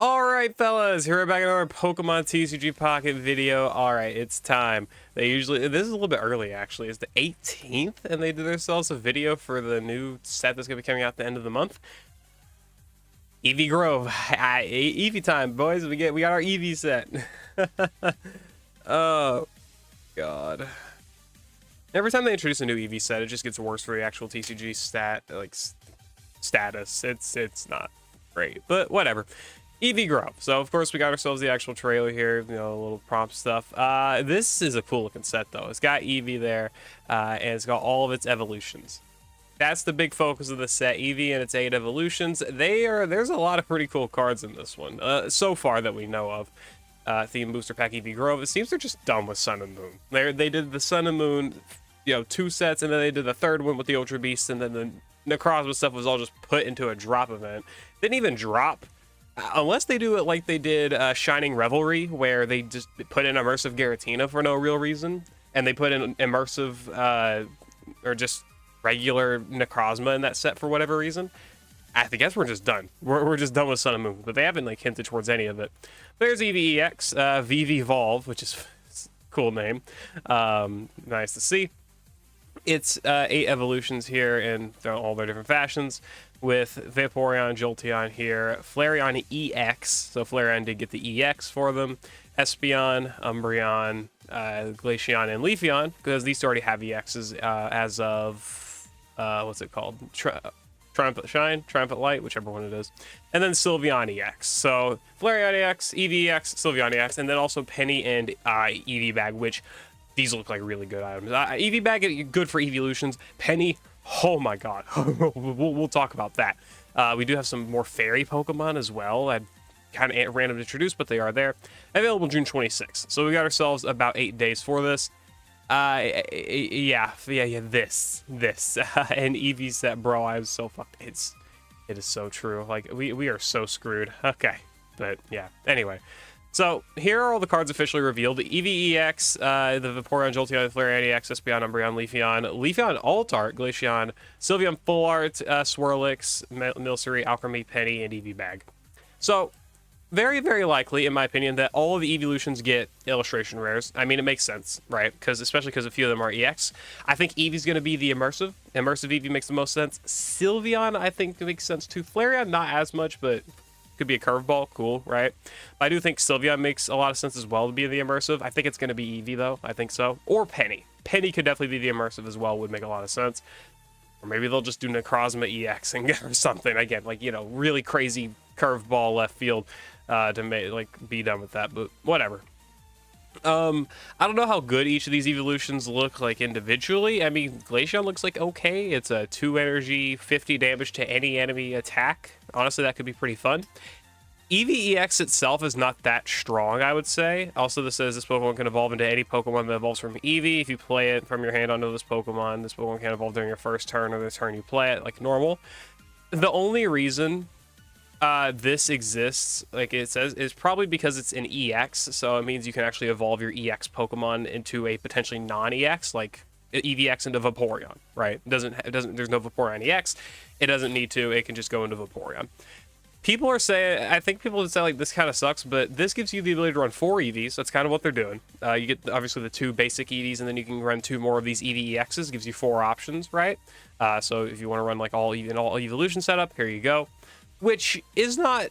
All right, fellas, here we're back in our Pokemon TCG Pocket video. All right, it's time. This is a little bit early actually. It's the 18th, and they did themselves a video for the new set that's gonna be coming out at the end of the month. Eevee Grove, Eevee time, boys. We got our Eevee set. Oh God! Every time they introduce a new Eevee set, it just gets worse for the actual TCG status. It's not great, but whatever. Eevee Grove. So of course we got ourselves the actual trailer here, you know, a little prompt stuff. This is a cool looking set though. It's got Eevee there, and it's got all of its evolutions. That's the big focus of the set, Eevee and its 8 evolutions. There's a lot of pretty cool cards in this one, so far that we know of. Theme Booster Pack Eevee Grove. It seems they're just done with Sun and Moon. They did the Sun and Moon, you know, 2 sets, and then they did the third one with the Ultra Beast, and then the Necrozma stuff was all just put into a drop event. Didn't even drop. Unless they do it like they did Shining Revelry, where they just put in immersive Giratina for no real reason, and they put in immersive or just regular Necrozma in that set for whatever reason. I guess we're just done. We're just done with Sun and Moon, but they haven't like hinted towards any of it. There's Eevee EX, VV Evolve, which is a cool name. Nice to see. It's 8 evolutions here in all their different fashions, with Vaporeon, Jolteon here, Flareon EX, so Flareon did get the EX for them, Espeon, Umbreon, Glaceon, and Leafeon, because these already have EXs as of, what's it called? Triumphant Shine, Triumphant Light, whichever one it is. And then Sylveon EX. So Flareon EX, Eevee EX, Sylveon EX, and then also Penny and Eevee Bag, which these look like really good items. Eevee Bag, good for evolutions. Penny, oh my god. we'll talk about that. We do have some more fairy Pokemon as well. I kind of random to introduce, but they are there. Available June 26th. So we got ourselves about 8 days for this. Yeah, this. And Eevee set, bro, I'm so fucked. It is so true. Like, we are so screwed. Okay, but yeah, anyway. So here are all the cards officially revealed. The Eevee EX, the Vaporeon, Jolteon, Flareon EX, Espeon, Umbreon, Leafeon Alt Art, Glaceon, Sylveon Full Art, Swirlix, Milcery, Alchemy, Penny, and Eevee Bag. So very, very likely, in my opinion, that all of the evolutions get illustration rares. I mean, it makes sense, right? Especially because a few of them are EX. I think Eevee's going to be the immersive. Immersive Eevee makes the most sense. Sylveon, I think, makes sense too. Flareon, not as much, but could be a curveball. Cool, right? But I do think Sylveon makes a lot of sense as well to be the immersive. I think it's going to be Eevee, though. I think so. Or Penny. Penny could definitely be the immersive as well. Would make a lot of sense. Or maybe they'll just do Necrozma EX and or something. Again, like, you know, really crazy curveball left field to make, like, be done with that. But whatever. I don't know how good each of these evolutions look like individually. I mean, Glaceon looks like okay. It's a 2 energy, 50 damage to any enemy attack. Honestly, that could be pretty fun. Eevee EX itself is not that strong, I would say. Also, this says this Pokemon can evolve into any Pokemon that evolves from Eevee. If you play it from your hand onto this Pokemon can evolve during your first turn or the turn you play it, like normal. The only reason this exists, like it says, is probably because it's an EX, so it means you can actually evolve your EX Pokemon into a potentially non-EX, like EVX into Vaporeon, right? There's no Vaporeon EX. It doesn't need to. It can just go into Vaporeon. People are saying, I think people would say like this kind of sucks, but this gives you the ability to run 4 EVs. That's kind of what they're doing. You get obviously the 2 basic EVs, and then you can run 2 more of these EV EXs. Gives you 4 options, right? So if you want to run like all evolution setup, here you go. Which is not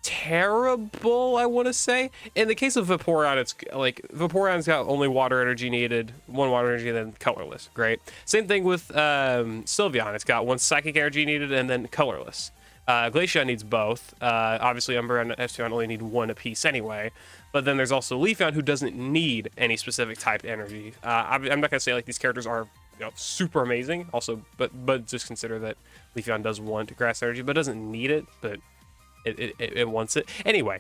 terrible, I want to say. In the case of Vaporeon, it's like Vaporeon's got only water energy needed, 1 water energy, and then colorless. Great. Same thing with Sylveon. It's got 1 psychic energy needed and then colorless. Glaceon needs both. Obviously, Umbreon and Espeon only need 1 apiece anyway. But then there's also Leafeon, who doesn't need any specific type energy. I'm not gonna say like these characters are, you know, super amazing. Also, but just consider that Leafeon does want grass energy, but doesn't need it. But it wants it anyway.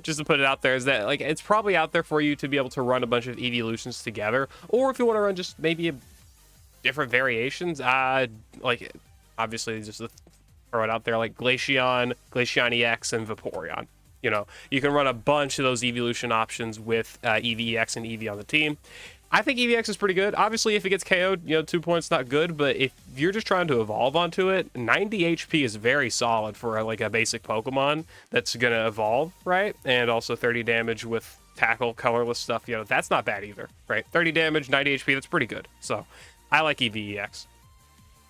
Just to put it out there, is that like it's probably out there for you to be able to run a bunch of evolutions together, or if you want to run just maybe different variations. Like obviously just throw it out there, like Glaceon EX, and Vaporeon. You know, you can run a bunch of those evolution options with Eevee EX and Eevee on the team. I think EVX is pretty good. Obviously, if it gets KO'd, you know, 2 points not good, but if you're just trying to evolve onto it, 90 HP is very solid for like a basic Pokemon that's gonna evolve, right? And also 30 damage with tackle, colorless stuff, you know, that's not bad either, right? 30 damage, 90 HP, that's pretty good. So I like EVEX.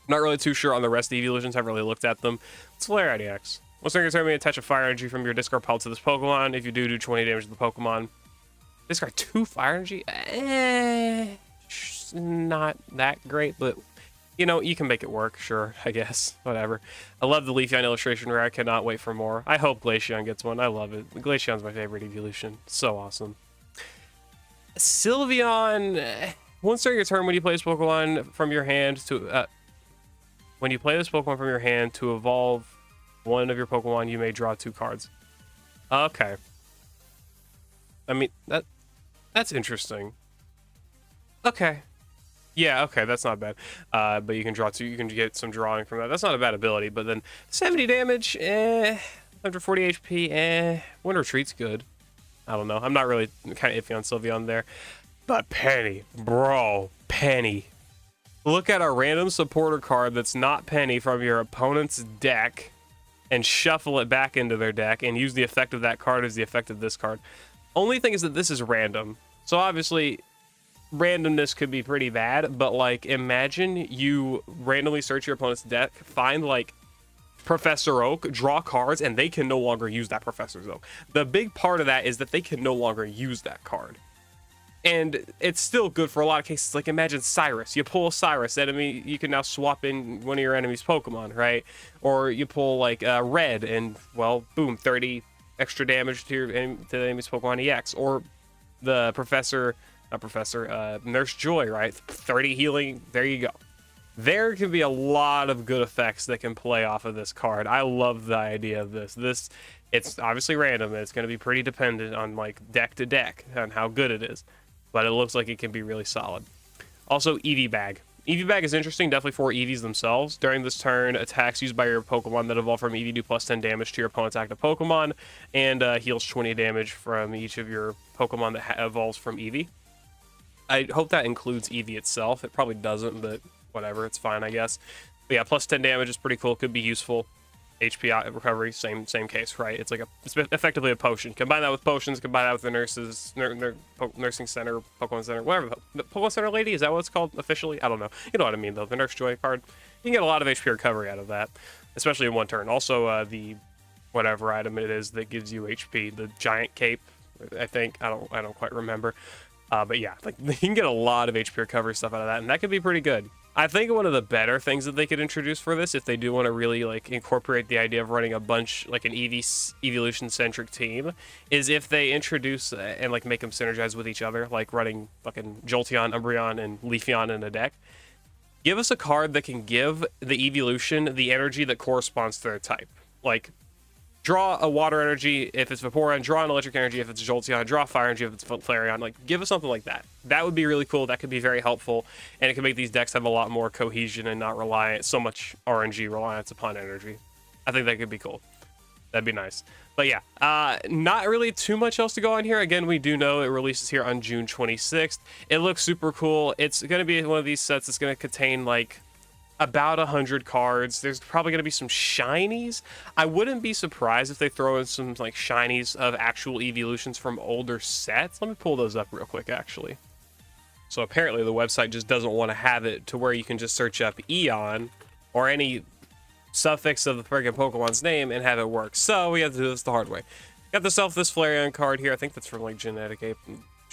Not really too sure on the rest of the evolutions, haven't really looked at them. Let's Flareon EX. Once during your turn, may attach a fire energy from your discard pile to this Pokemon. If you do 20 damage to the Pokemon. Discard 2 fire energy? Not that great, but you know, you can make it work, sure, I guess. Whatever. I love the Leafeon illustration rare. I cannot wait for more. I hope Glaceon gets one. I love it. Glaceon's my favorite evolution. So awesome. Sylveon. Once during your turn, when you play this Pokemon from your hand to evolve one of your Pokemon, you may draw 2 cards. Okay. I mean, that's interesting. Okay. Yeah, okay, that's not bad. But you can draw 2, you can get some drawing from that. That's not a bad ability, but then 70 damage, 140 HP, Wind Retreat's good. I don't know. I'm not really kind of iffy on Sylveon there. But Penny, bro, Penny. Look at a random supporter card that's not Penny from your opponent's deck and shuffle it back into their deck and use the effect of that card as the effect of this card. Only thing is that this is random. So obviously, randomness could be pretty bad, but like imagine you randomly search your opponent's deck, find like Professor Oak, draw cards, and they can no longer use that Professor Oak. The big part of that is that they can no longer use that card. And it's still good for a lot of cases. Like imagine Cyrus. You pull a Cyrus enemy, you can now swap in one of your enemy's Pokemon, right? Or you pull like Red and, well, boom, 30 extra damage to the enemy's Pokemon EX. Or the Nurse Joy, right? 30 healing, there you go. There can be a lot of good effects that can play off of this card. I love the idea of this. It's obviously random. It's going to be pretty dependent on like deck to deck on how good it is. But it looks like it can be really solid. Also, Eevee Bag. Eevee Bag is interesting, definitely for Eevees themselves. During this turn, attacks used by your Pokemon that evolve from Eevee do plus 10 damage to your opponent's active Pokemon, and heals 20 damage from each of your Pokemon that evolves from Eevee. I hope that includes Eevee itself. It probably doesn't, but whatever, it's fine, I guess. But yeah, plus 10 damage is pretty cool, could be useful. HP recovery, same case, right? It's effectively a potion. Combine that with potions, combine that with the nursing center, Pokemon Center, whatever. The Pokemon Center lady, is that what it's called officially? I don't know. You know what I mean, though. The Nurse Joy card. You can get a lot of HP recovery out of that, especially in one turn. Also, the whatever item it is that gives you HP, the giant cape, I think. I don't quite remember. But yeah, like you can get a lot of HP recovery stuff out of that, and that could be pretty good. I think one of the better things that they could introduce for this, if they do want to really like incorporate the idea of running a bunch like an evolution centric team, is if they introduce and like make them synergize with each other, like running fucking Jolteon, Umbreon, and Leafeon in a deck. Give us a card that can give the evolution the energy that corresponds to their type. Like draw a water energy if it's Vaporeon, draw an electric energy if it's Jolteon, draw fire energy if it's Flareon. Like, give us something like that. That would be really cool. That could be very helpful, and it could make these decks have a lot more cohesion and not so much RNG reliance upon energy. I think that could be cool. That'd be nice. But yeah, not really too much else to go on here. Again, we do know it releases here on June 26th. It looks super cool. It's going to be one of these sets that's going to contain like about 100 cards. There's probably going to be some shinies. I wouldn't be surprised if they throw in some like shinies of actual evolutions from older sets. Let me pull those up real quick, actually. So apparently the website just doesn't want to have it to where you can just search up Eon or any suffix of the friggin' Pokemon's name and have it work. So we have to do this the hard way. Got this Flareon card here. I think that's from like Genetic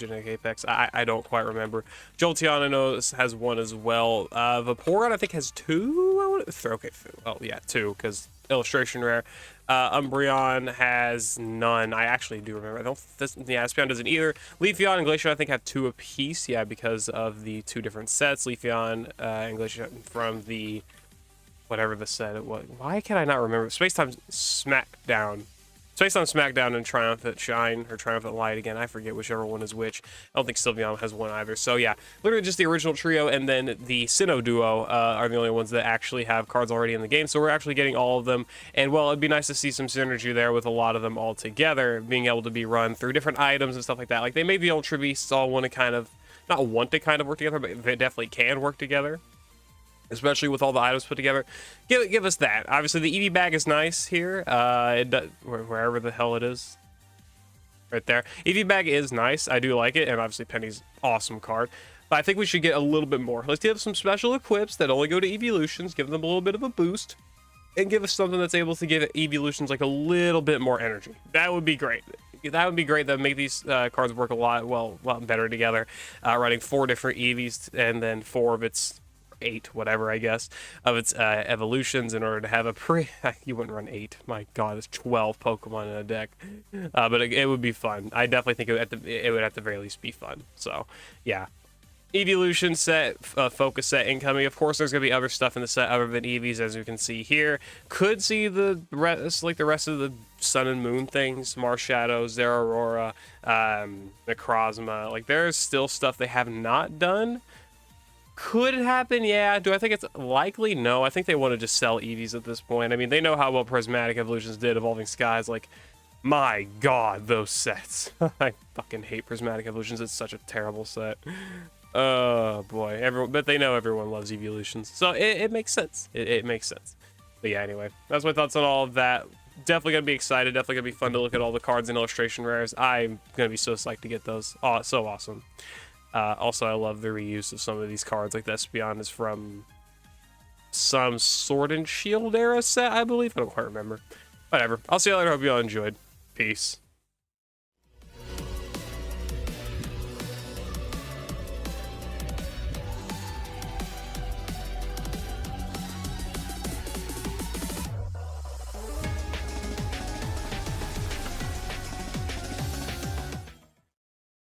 Apex. I don't quite remember. Jolteon, I know, has one as well. Vaporeon, I think, has 2. Okay, oh yeah, 2, because illustration rare. Umbreon has none. I actually do remember. Espeon doesn't either. Leafeon and Glaceon, I think, have 2 apiece. Yeah, because of the 2 different sets. Leafeon and Glaceon from the whatever the set it was. Why can I not remember? Space-Time Smackdown. Space-Time Smackdown and Triumphant Shine, or Triumphant Light again. I forget whichever one is which. I don't think Sylveon has one either. So yeah, literally just the original trio, and then the Sinnoh duo are the only ones that actually have cards already in the game. So we're actually getting all of them. And well, it'd be nice to see some synergy there with a lot of them all together, being able to be run through different items and stuff like that. Like they made the Ultra Beasts all want to kind of, not want to kind of work together, but they definitely can work together, especially with all the items put together. Give us that. Obviously, the Eevee bag is nice here. Wherever the hell it is. Right there. Eevee bag is nice. I do like it, and obviously Penny's awesome card. But I think we should get a little bit more. Let's give some special equips that only go to evolutions, give them a little bit of a boost, and give us something that's able to give evolutions like a little bit more energy. That would be great. That would be great. That would make these cards work a lot better together. Running 4 different Eevees and then 4 of its 8, whatever, I guess, of its evolutions in order to have a you wouldn't run 8. My God, there's 12 Pokemon in a deck. But it would be fun. I definitely think it would at the very least be fun. So, yeah. Evolution set, focus set incoming. Of course, there's gonna be other stuff in the set other than Eevees, as you can see here. Could see the rest, like the rest of the Sun and Moon things, Marshadow, Zeraora, Necrozma. Like there's still stuff they have not done. Could it happen? Yeah. Do I think it's likely? No. I think they want to just sell Eevees at this point. I mean, they know how well Prismatic Evolutions did, Evolving Skies. Like, my God, those sets. I fucking hate Prismatic Evolutions. It's such a terrible set. Oh boy, but they know everyone loves evolutions, so it makes sense. It makes sense. But yeah, anyway, that's my thoughts on all of that. Definitely gonna be excited. Definitely gonna be fun to look at all the cards and illustration rares. I'm gonna be so psyched to get those. Oh, so awesome. Also, I love the reuse of some of these cards. Like this Espeon is from some Sword and Shield era set, I believe. I don't quite remember. Whatever. I'll see you later. Hope you all enjoyed. Peace.